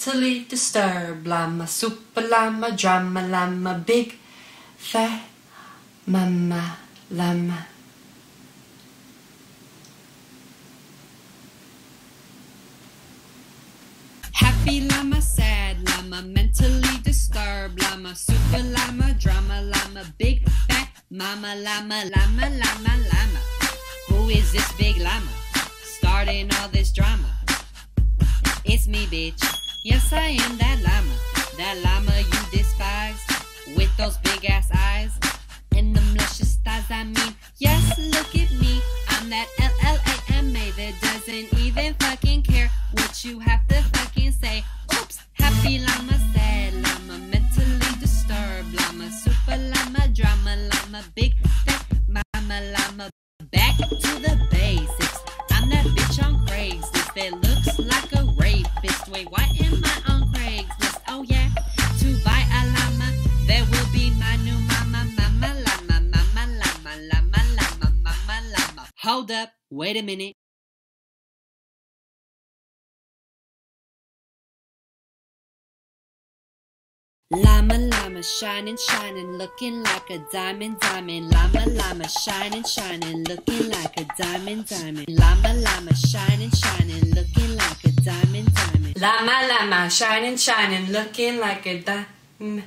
mentally disturbed llama, super llama, drama llama, big fat mama llama. Happy llama, sad llama, mentally disturbed llama, super llama, drama llama, big fat mama llama, llama, llama, llama. Who is this big llama starting all this drama? It's me, bitch. Yes, I am that llama you despise, with those big ass eyes and them luscious thighs. I mean, yes, look at me. I'm that LLAMA that doesn't even fucking care what you have to fucking say. Oops, happy llama, sad llama, mentally disturbed llama, super llama, drama llama, big fat mama llama. Back to the basics. I'm that bitch on Craigslist that looks like a rapist. Wait, why am I on Craigslist? Oh yeah, to buy a llama that will be my new mama, mama llama, mama llama, llama llama, mama llama. Hold up, wait a minute. Llama, llama, shining, shining, looking like a diamond, diamond. Llama, llama, shining, shining, looking like a diamond, diamond. Llama, llama, shining, shining, looking like a diamond, diamond. Llama, llama, shining, shining, looking like a diamond.